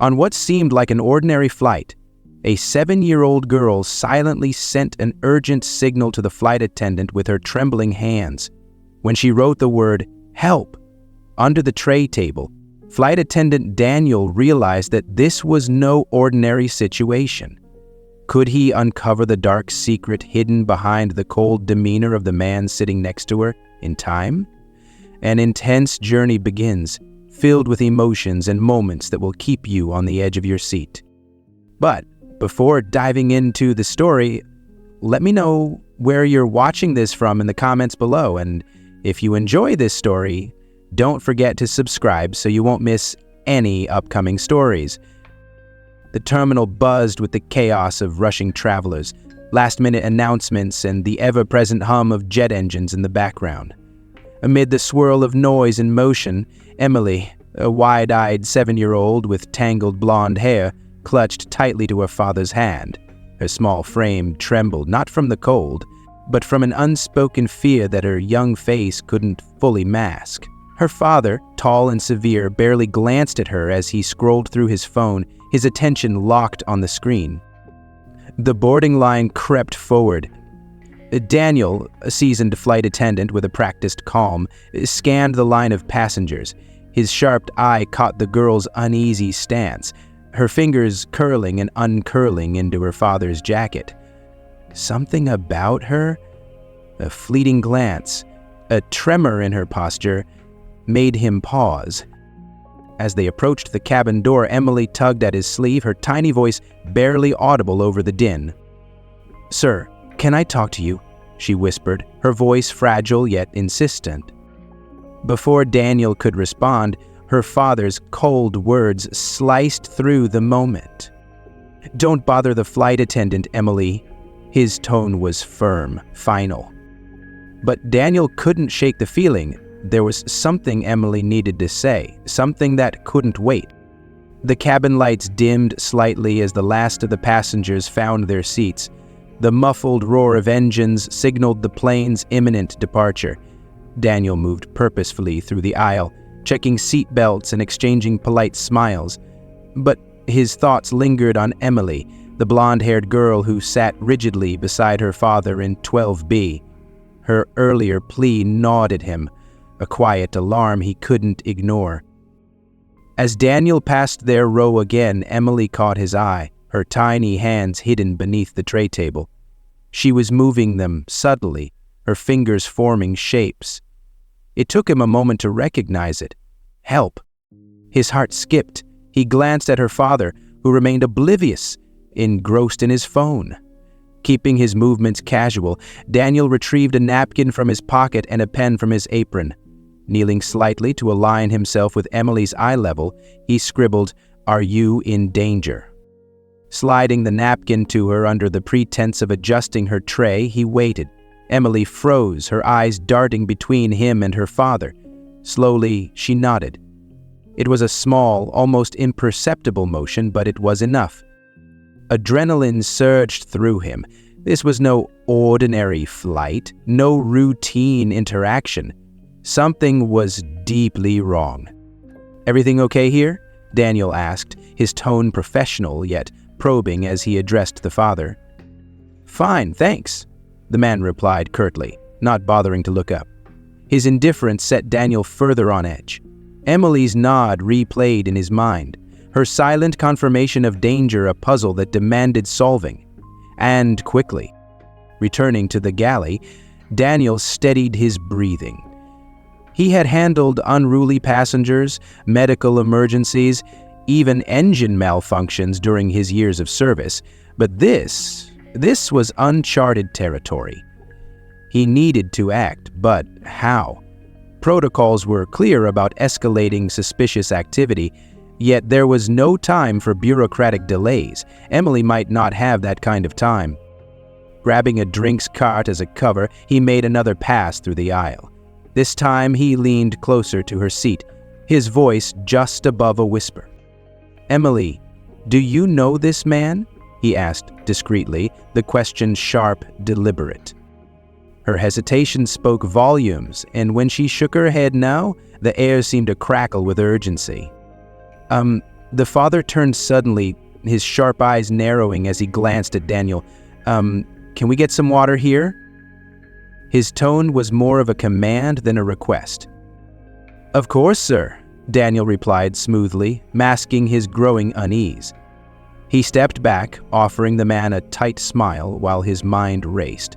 On what seemed like an ordinary flight, a 7-year-old girl silently sent an urgent signal to the flight attendant with her trembling hands. When she wrote the word, "Help," under the tray table, flight attendant Daniel realized that this was no ordinary situation. Could he uncover the dark secret hidden behind the cold demeanor of the man sitting next to her in time? An intense journey begins, filled with emotions and moments that will keep you on the edge of your seat. But before diving into the story, let me know where you're watching this from in the comments below, and if you enjoy this story, don't forget to subscribe so you won't miss any upcoming stories. The terminal buzzed with the chaos of rushing travelers, last-minute announcements, and the ever-present hum of jet engines in the background. Amid the swirl of noise and motion, Emily, a wide-eyed 7-year-old with tangled blonde hair, clutched tightly to her father's hand. Her small frame trembled, not from the cold, but from an unspoken fear that her young face couldn't fully mask. Her father, tall and severe, barely glanced at her as he scrolled through his phone, his attention locked on the screen. The boarding line crept forward. Daniel, a seasoned flight attendant with a practiced calm, scanned the line of passengers. His sharp eye caught the girl's uneasy stance, her fingers curling and uncurling into her father's jacket. Something about her, a fleeting glance, a tremor in her posture, made him pause. As they approached the cabin door, Emily tugged at his sleeve, her tiny voice barely audible over the din. "Sir, can I talk to you?" she whispered, her voice fragile yet insistent. Before Daniel could respond, her father's cold words sliced through the moment. "Don't bother the flight attendant, Emily." His tone was firm, final. But Daniel couldn't shake the feeling. There was something Emily needed to say, something that couldn't wait. The cabin lights dimmed slightly as the last of the passengers found their seats. The muffled roar of engines signaled the plane's imminent departure. Daniel moved purposefully through the aisle, checking seat belts and exchanging polite smiles. But his thoughts lingered on Emily, the blonde-haired girl who sat rigidly beside her father in 12B. Her earlier plea gnawed at him, a quiet alarm he couldn't ignore. As Daniel passed their row again, Emily caught his eye, her tiny hands hidden beneath the tray table. She was moving them subtly, her fingers forming shapes. It took him a moment to recognize it. Help. His heart skipped. He glanced at her father, who remained oblivious, engrossed in his phone. Keeping his movements casual, Daniel retrieved a napkin from his pocket and a pen from his apron. Kneeling slightly to align himself with Emily's eye level, he scribbled, "Are you in danger?" Sliding the napkin to her under the pretense of adjusting her tray, he waited. Emily froze, her eyes darting between him and her father. Slowly, she nodded. It was a small, almost imperceptible motion, but it was enough. Adrenaline surged through him. This was no ordinary flight, no routine interaction. Something was deeply wrong. "Everything okay here?" Daniel asked, his tone professional yet probing as he addressed the father. "Fine, thanks," the man replied curtly, not bothering to look up. His indifference set Daniel further on edge. Emily's nod replayed in his mind, her silent confirmation of danger a puzzle that demanded solving. And quickly. Returning to the galley, Daniel steadied his breathing. He had handled unruly passengers, medical emergencies, even engine malfunctions during his years of service, but this was uncharted territory. He needed to act, but how? Protocols were clear about escalating suspicious activity, yet there was no time for bureaucratic delays. Emily might not have that kind of time. Grabbing a drinks cart as a cover, he made another pass through the aisle. This time he leaned closer to her seat, his voice just above a whisper. "Emily, do you know this man?" he asked discreetly, the question sharp, deliberate. Her hesitation spoke volumes, and when she shook her head now, the air seemed to crackle with urgency. The father turned suddenly, his sharp eyes narrowing as he glanced at Daniel. Can we get some water here?" His tone was more of a command than a request. "Of course, sir," Daniel replied smoothly, masking his growing unease. He stepped back, offering the man a tight smile while his mind raced.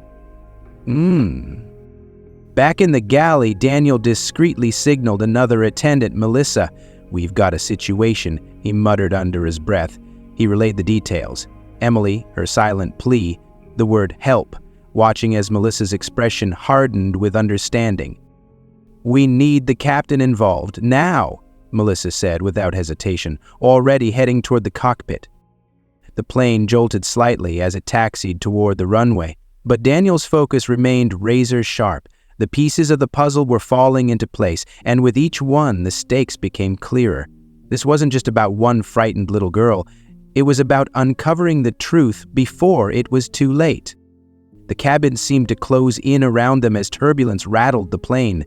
Back in the galley, Daniel discreetly signaled another attendant, Melissa. "We've got a situation," he muttered under his breath. He relayed the details. Emily, her silent plea, the word help, watching as Melissa's expression hardened with understanding. "We need the captain involved, now," Melissa said without hesitation, already heading toward the cockpit. The plane jolted slightly as it taxied toward the runway, but Daniel's focus remained razor-sharp. The pieces of the puzzle were falling into place, and with each one, the stakes became clearer. This wasn't just about one frightened little girl. It was about uncovering the truth before it was too late. The cabin seemed to close in around them as turbulence rattled the plane.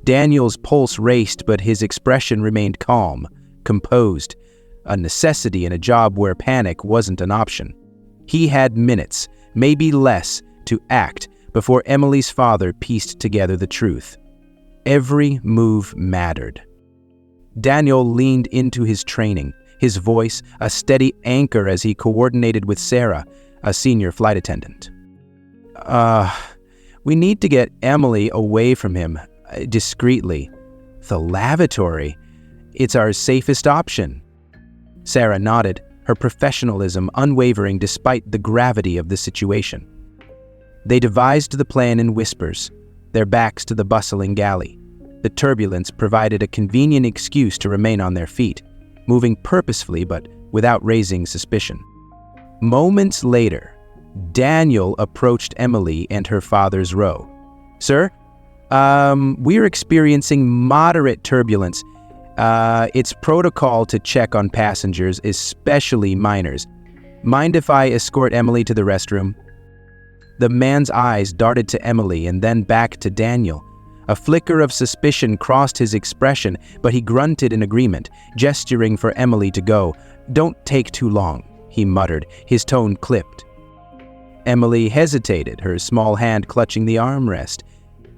Daniel's pulse raced, but his expression remained calm, composed, a necessity in a job where panic wasn't an option. He had minutes, maybe less, to act before Emily's father pieced together the truth. Every move mattered. Daniel leaned into his training, his voice a steady anchor as he coordinated with Sarah, a senior flight attendant. We need to get Emily away from him, discreetly. The lavatory. It's our safest option." Sarah nodded, her professionalism unwavering despite the gravity of the situation. They devised the plan in whispers, their backs to the bustling galley. The turbulence provided a convenient excuse to remain on their feet, moving purposefully but without raising suspicion. Moments later, Daniel approached Emily and her father's row. "Sir, we're experiencing moderate turbulence. It's protocol to check on passengers, especially minors. Mind if I escort Emily to the restroom?" The man's eyes darted to Emily and then back to Daniel. A flicker of suspicion crossed his expression, but he grunted in agreement, gesturing for Emily to go. "Don't take too long," he muttered, his tone clipped. Emily hesitated, her small hand clutching the armrest.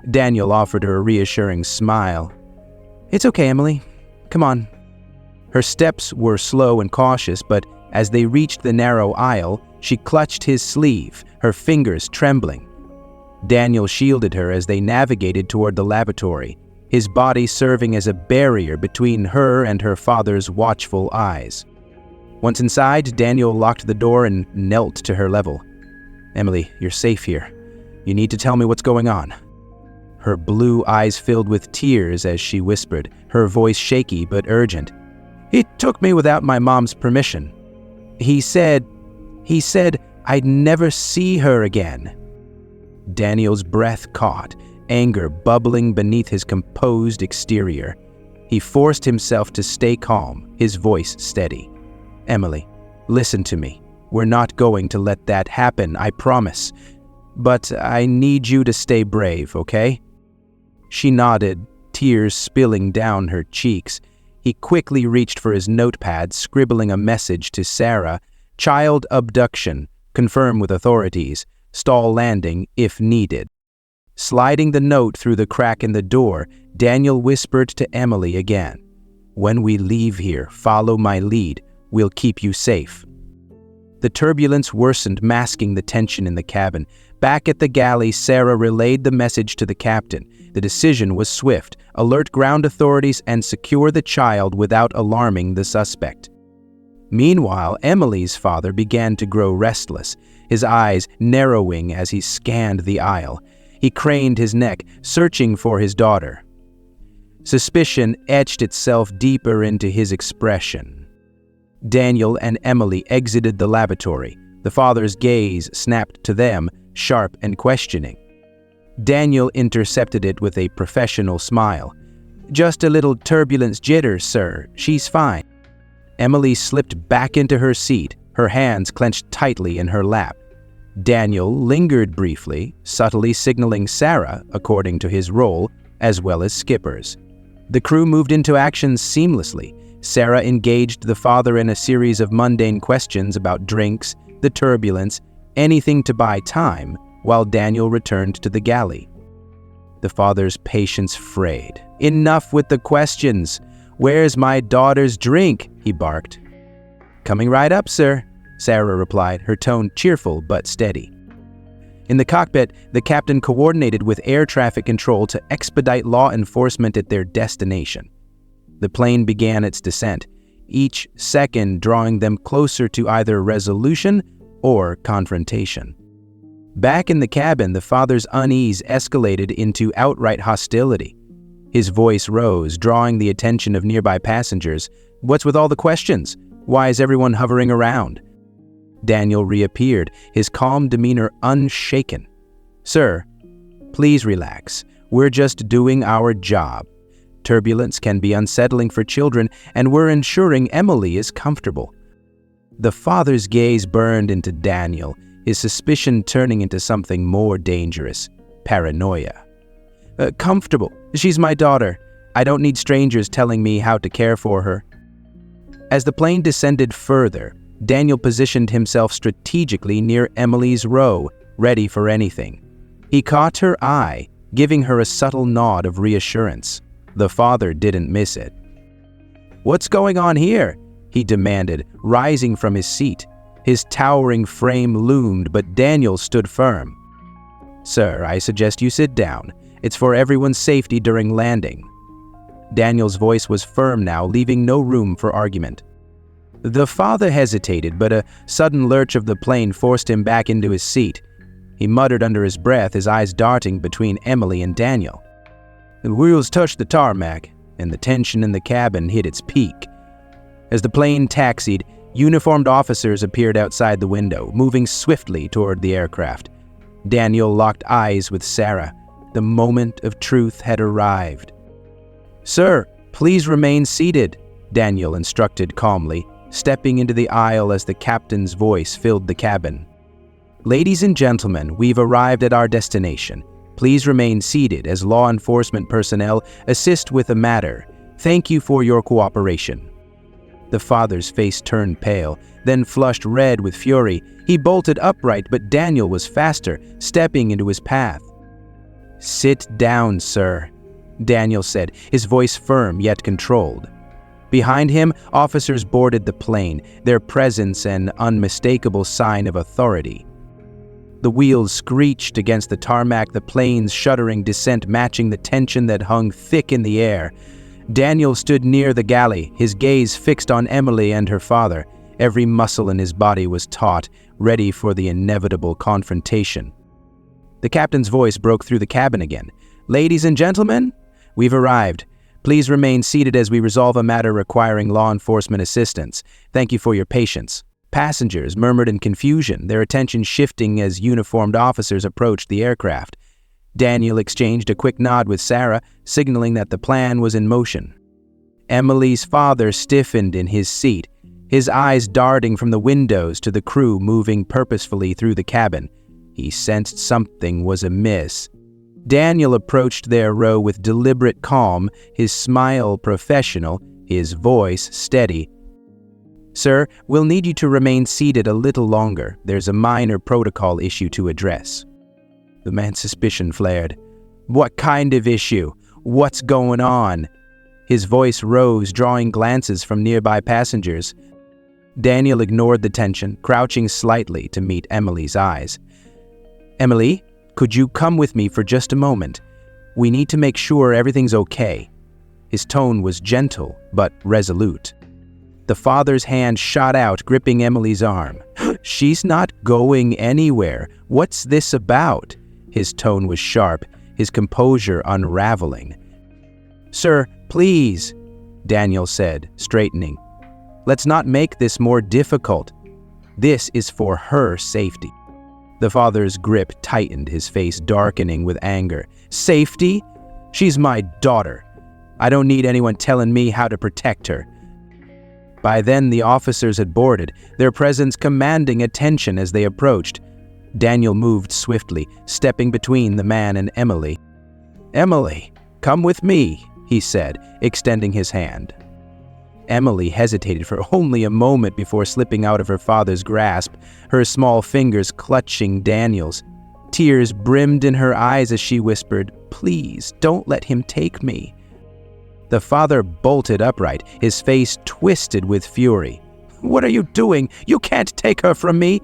Daniel offered her a reassuring smile. "It's okay, Emily. Come on." Her steps were slow and cautious, but as they reached the narrow aisle, she clutched his sleeve, her fingers trembling. Daniel shielded her as they navigated toward the lavatory, his body serving as a barrier between her and her father's watchful eyes. Once inside, Daniel locked the door and knelt to her level. "Emily, you're safe here. You need to tell me what's going on." Her blue eyes filled with tears as she whispered, her voice shaky but urgent. "He took me without my mom's permission. He said I'd never see her again." Daniel's breath caught, anger bubbling beneath his composed exterior. He forced himself to stay calm, his voice steady. "Emily, listen to me. We're not going to let that happen, I promise. But I need you to stay brave, okay?" She nodded, tears spilling down her cheeks. He quickly reached for his notepad, scribbling a message to Sarah. "Child abduction. Confirm with authorities. Stall landing if needed." Sliding the note through the crack in the door, Daniel whispered to Emily again. "When we leave here, follow my lead. We'll keep you safe." The turbulence worsened, masking the tension in the cabin. Back at the galley, Sarah relayed the message to the captain. The decision was swift: alert ground authorities and secure the child without alarming the suspect. Meanwhile, Emily's father began to grow restless, his eyes narrowing as he scanned the aisle. He craned his neck, searching for his daughter. Suspicion etched itself deeper into his expression. Daniel and Emily exited the lavatory. The father's gaze snapped to them, sharp and questioning. Daniel intercepted it with a professional smile. "Just a little turbulence jitter, sir. She's fine." Emily slipped back into her seat, her hands clenched tightly in her lap. Daniel lingered briefly, subtly signaling Sarah, according to his role, as well as Skipper's. The crew moved into action seamlessly. Sarah engaged the father in a series of mundane questions about drinks, the turbulence, anything to buy time, while Daniel returned to the galley. The father's patience frayed. "Enough with the questions! Where's my daughter's drink?" he barked. "Coming right up, sir," Sarah replied, her tone cheerful but steady. In the cockpit, the captain coordinated with air traffic control to expedite law enforcement at their destination. The plane began its descent, each second drawing them closer to either resolution or confrontation. Back in the cabin, the father's unease escalated into outright hostility. His voice rose, drawing the attention of nearby passengers. "What's with all the questions? Why is everyone hovering around?" Daniel reappeared, his calm demeanor unshaken. "Sir, please relax. We're just doing our job. Turbulence can be unsettling for children, and we're ensuring Emily is comfortable." The father's gaze burned into Daniel, his suspicion turning into something more dangerous: paranoia. Comfortable? She's my daughter. I don't need strangers telling me how to care for her." As the plane descended further, Daniel positioned himself strategically near Emily's row, ready for anything. He caught her eye, giving her a subtle nod of reassurance. The father didn't miss it. "What's going on here?" he demanded, rising from his seat. His towering frame loomed, but Daniel stood firm. "Sir, I suggest you sit down. It's for everyone's safety during landing." Daniel's voice was firm now, leaving no room for argument. The father hesitated, but a sudden lurch of the plane forced him back into his seat. He muttered under his breath, his eyes darting between Emily and Daniel. The wheels touched the tarmac, and the tension in the cabin hit its peak. As the plane taxied, uniformed officers appeared outside the window, moving swiftly toward the aircraft. Daniel locked eyes with Sarah. The moment of truth had arrived. "Sir, please remain seated," Daniel instructed calmly, stepping into the aisle as the captain's voice filled the cabin. "Ladies and gentlemen, we've arrived at our destination. Please remain seated as law enforcement personnel assist with the matter. Thank you for your cooperation." The father's face turned pale, then flushed red with fury. He bolted upright, but Daniel was faster, stepping into his path. "Sit down, sir," Daniel said, his voice firm yet controlled. Behind him, officers boarded the plane, their presence an unmistakable sign of authority. The wheels screeched against the tarmac, the plane's shuddering descent matching the tension that hung thick in the air. Daniel stood near the galley, his gaze fixed on Emily and her father. Every muscle in his body was taut, ready for the inevitable confrontation. The captain's voice broke through the cabin again. "Ladies and gentlemen, we've arrived. Please remain seated as we resolve a matter requiring law enforcement assistance. Thank you for your patience." Passengers murmured in confusion, their attention shifting as uniformed officers approached the aircraft. Daniel exchanged a quick nod with Sarah, signaling that the plan was in motion. Emily's father stiffened in his seat, his eyes darting from the windows to the crew moving purposefully through the cabin. He sensed something was amiss. Daniel approached their row with deliberate calm, his smile professional, his voice steady. "Sir, we'll need you to remain seated a little longer. There's a minor protocol issue to address." The man's suspicion flared. "What kind of issue? What's going on?" His voice rose, drawing glances from nearby passengers. Daniel ignored the tension, crouching slightly to meet Emily's eyes. "Emily, could you come with me for just a moment? We need to make sure everything's okay." His tone was gentle, but resolute. The father's hand shot out, gripping Emily's arm. "She's not going anywhere. What's this about?" His tone was sharp, his composure unraveling. "Sir, please," Daniel said, straightening. "Let's not make this more difficult. This is for her safety." The father's grip tightened, his face darkening with anger. "Safety? She's my daughter. I don't need anyone telling me how to protect her." By then, the officers had boarded, their presence commanding attention as they approached. Daniel moved swiftly, stepping between the man and Emily. "Emily, come with me," he said, extending his hand. Emily hesitated for only a moment before slipping out of her father's grasp, her small fingers clutching Daniel's. Tears brimmed in her eyes as she whispered, "Please, don't let him take me." The father bolted upright, his face twisted with fury. "What are you doing? You can't take her from me!"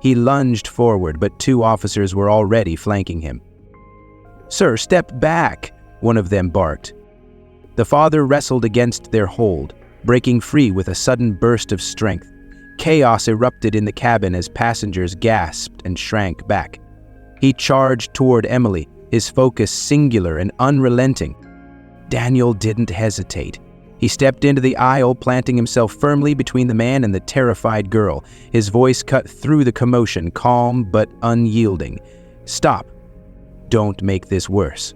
He lunged forward, but 2 officers were already flanking him. "Sir, step back," one of them barked. The father wrestled against their hold, breaking free with a sudden burst of strength. Chaos erupted in the cabin as passengers gasped and shrank back. He charged toward Emily, his focus singular and unrelenting. Daniel didn't hesitate. He stepped into the aisle, planting himself firmly between the man and the terrified girl. His voice cut through the commotion, calm but unyielding. "Stop. Don't make this worse."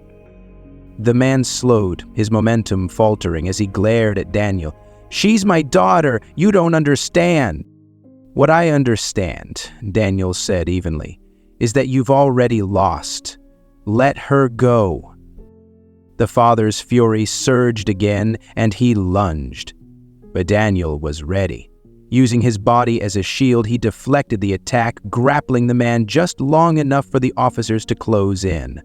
The man slowed, his momentum faltering as he glared at Daniel. "She's my daughter. You don't understand." "What I understand," Daniel said evenly, "is that you've already lost. Let her go." The father's fury surged again, and he lunged. But Daniel was ready. Using his body as a shield, he deflected the attack, grappling the man just long enough for the officers to close in.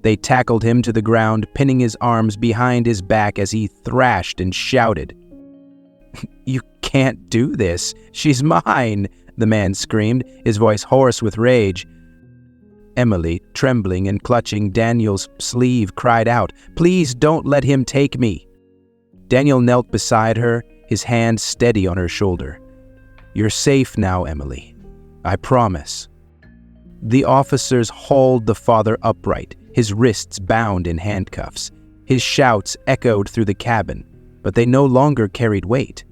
They tackled him to the ground, pinning his arms behind his back as he thrashed and shouted. "You can't do this. She's mine," the man screamed, his voice hoarse with rage. Emily, trembling and clutching Daniel's sleeve, cried out, "Please don't let him take me." Daniel knelt beside her, his hand steady on her shoulder. "You're safe now, Emily. I promise." The officers hauled the father upright, his wrists bound in handcuffs. His shouts echoed through the cabin, but they no longer carried weight.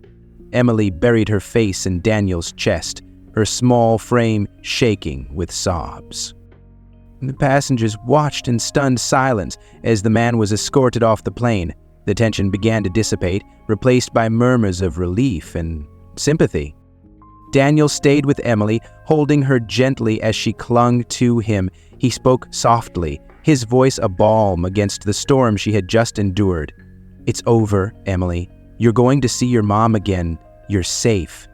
Emily buried her face in Daniel's chest, her small frame shaking with sobs. The passengers watched in stunned silence as the man was escorted off the plane. The tension began to dissipate, replaced by murmurs of relief and sympathy. Daniel stayed with Emily, holding her gently as she clung to him. He spoke softly, his voice a balm against the storm she had just endured. "It's over, Emily. You're going to see your mom again. You're safe."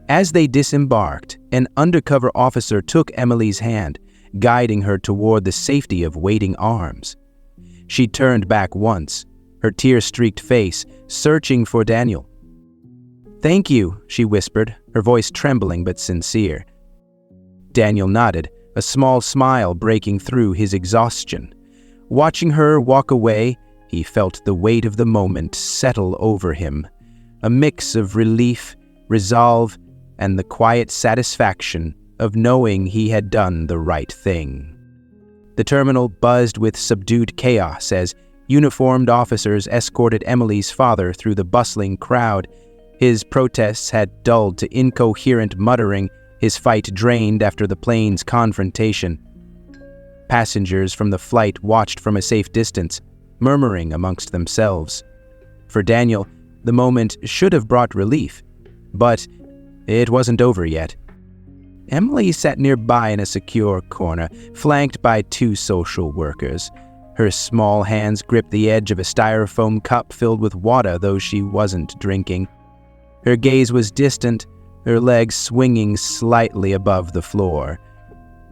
As they disembarked, an undercover officer took Emily's hand, guiding her toward the safety of waiting arms. She turned back once, her tear-streaked face searching for Daniel. "Thank you," she whispered, her voice trembling but sincere. Daniel nodded, a small smile breaking through his exhaustion. Watching her walk away, he felt the weight of the moment settle over him, a mix of relief, resolve, and the quiet satisfaction of knowing he had done the right thing. The terminal buzzed with subdued chaos as uniformed officers escorted Emily's father through the bustling crowd. His protests had dulled to incoherent muttering, his fight drained after the plane's confrontation. Passengers from the flight watched from a safe distance, murmuring amongst themselves. For Daniel, the moment should have brought relief, but it wasn't over yet. Emily sat nearby in a secure corner, flanked by 2 social workers. Her small hands gripped the edge of a styrofoam cup filled with water, though she wasn't drinking. Her gaze was distant, her legs swinging slightly above the floor.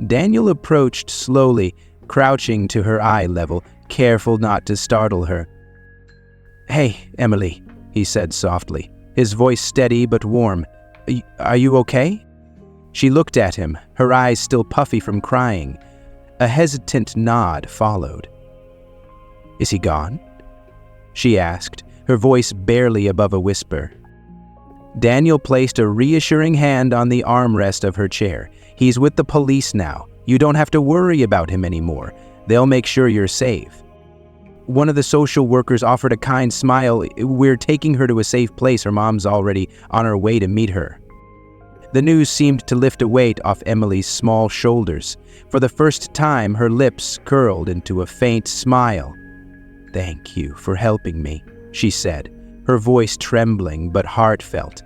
Daniel approached slowly, crouching to her eye level, careful not to startle her. "Hey, Emily," he said softly, his voice steady but warm. "Are you okay?" She looked at him, her eyes still puffy from crying. A hesitant nod followed. "Is he gone?" she asked, her voice barely above a whisper. Daniel placed a reassuring hand on the armrest of her chair. "He's with the police now. You don't have to worry about him anymore. They'll make sure you're safe." One of the social workers offered a kind smile. "We're taking her to a safe place. Her mom's already on her way to meet her." The news seemed to lift a weight off Emily's small shoulders. For the first time, her lips curled into a faint smile. "Thank you for helping me," she said, her voice trembling but heartfelt.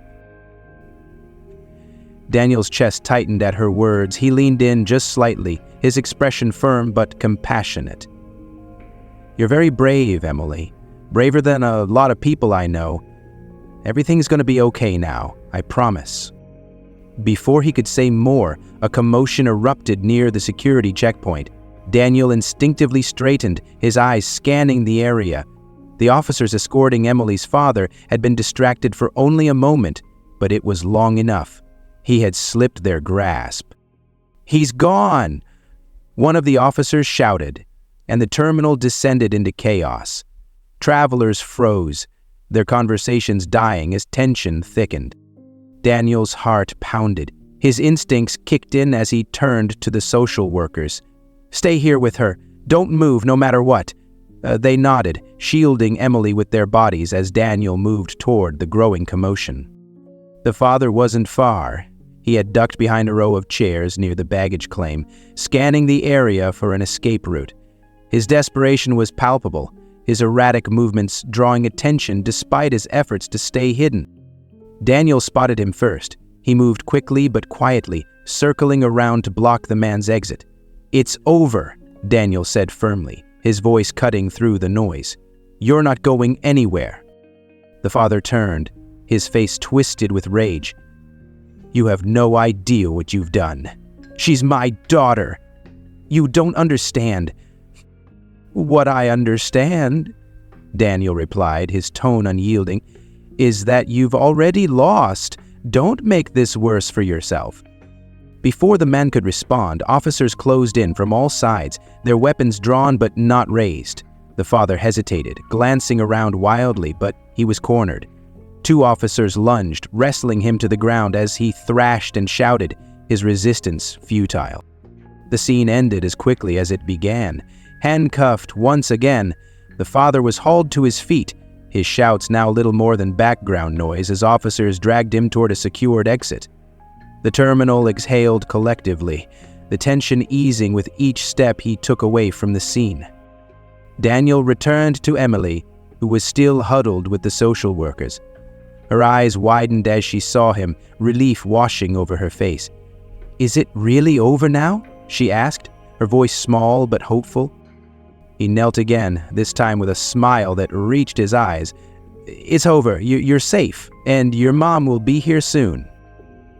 Daniel's chest tightened at her words. He leaned in just slightly, his expression firm but compassionate. "You're very brave, Emily. Braver than a lot of people I know. Everything's going to be okay now, I promise." Before he could say more, a commotion erupted near the security checkpoint. Daniel instinctively straightened, his eyes scanning the area. The officers escorting Emily's father had been distracted for only a moment, but it was long enough. He had slipped their grasp. "He's gone!" one of the officers shouted, and the terminal descended into chaos. Travelers froze, their conversations dying as tension thickened. Daniel's heart pounded. His instincts kicked in as he turned to the social workers. "Stay here with her. Don't move no matter what." They nodded, shielding Emily with their bodies as Daniel moved toward the growing commotion. The father wasn't far. He had ducked behind a row of chairs near the baggage claim, scanning the area for an escape route. His desperation was palpable, his erratic movements drawing attention despite his efforts to stay hidden. Daniel spotted him first. He moved quickly but quietly, circling around to block the man's exit. "It's over," Daniel said firmly, his voice cutting through the noise. "You're not going anywhere." The father turned, his face twisted with rage. "You have no idea what you've done. She's my daughter. You don't understand." "What I understand," Daniel replied, his tone unyielding, "is that you've already lost. Don't make this worse for yourself." Before the man could respond, officers closed in from all sides, their weapons drawn but not raised. The father hesitated, glancing around wildly, but he was cornered. Two officers lunged, wrestling him to the ground as he thrashed and shouted, his resistance futile. The scene ended as quickly as it began. Handcuffed once again, the father was hauled to his feet, his shouts now little more than background noise as officers dragged him toward a secured exit. The terminal exhaled collectively, the tension easing with each step he took away from the scene. Daniel returned to Emily, who was still huddled with the social workers. Her eyes widened as she saw him, relief washing over her face. "Is it really over now?" she asked, her voice small but hopeful. He knelt again, this time with a smile that reached his eyes. "It's over. You're safe, and your mom will be here soon."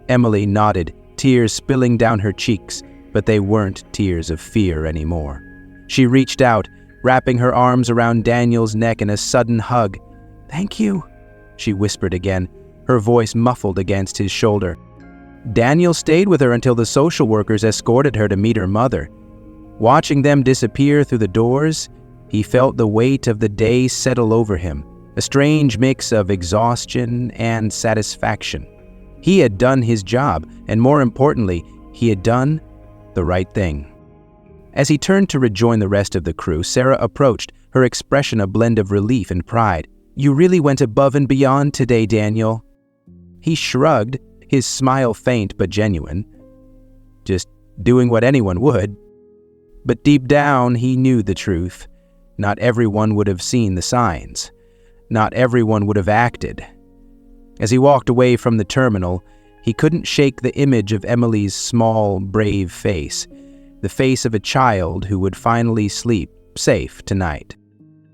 Emily nodded, tears spilling down her cheeks, but they weren't tears of fear anymore. She reached out, wrapping her arms around Daniel's neck in a sudden hug. "Thank you," she whispered again, her voice muffled against his shoulder. Daniel stayed with her until the social workers escorted her to meet her mother. Watching them disappear through the doors, he felt the weight of the day settle over him, a strange mix of exhaustion and satisfaction. He had done his job, and more importantly, he had done the right thing. As he turned to rejoin the rest of the crew, Sarah approached, her expression a blend of relief and pride. "You really went above and beyond today, Daniel." He shrugged, his smile faint but genuine. Just doing what anyone would. But deep down, he knew the truth. Not everyone would have seen the signs. Not everyone would have acted. As he walked away from the terminal, he couldn't shake the image of Emily's small, brave face, the face of a child who would finally sleep safe tonight.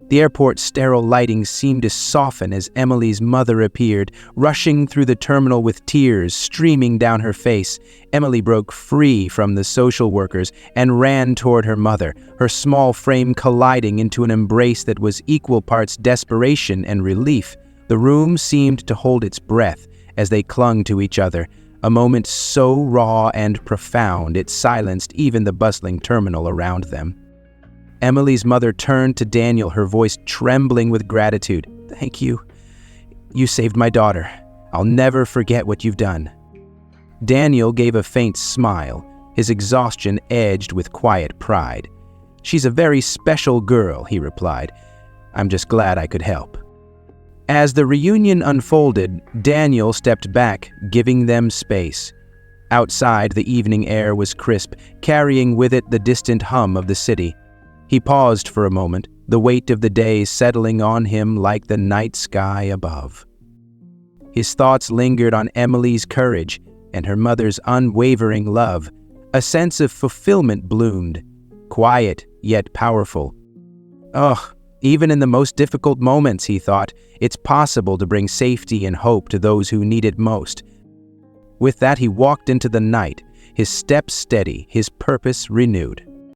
The airport's sterile lighting seemed to soften as Emily's mother appeared, rushing through the terminal with tears streaming down her face. Emily broke free from the social workers and ran toward her mother, her small frame colliding into an embrace that was equal parts desperation and relief. The room seemed to hold its breath as they clung to each other, a moment so raw and profound it silenced even the bustling terminal around them. Emily's mother turned to Daniel, her voice trembling with gratitude. "Thank you. You saved my daughter. I'll never forget what you've done." Daniel gave a faint smile, his exhaustion edged with quiet pride. "She's a very special girl," he replied. "I'm just glad I could help." As the reunion unfolded, Daniel stepped back, giving them space. Outside, the evening air was crisp, carrying with it the distant hum of the city. He paused for a moment, the weight of the day settling on him like the night sky above. His thoughts lingered on Emily's courage and her mother's unwavering love. A sense of fulfillment bloomed, quiet yet powerful. "Oh, Even in the most difficult moments, he thought, it's possible to bring safety and hope to those who need it most. With that, he walked into the night, his steps steady, his purpose renewed.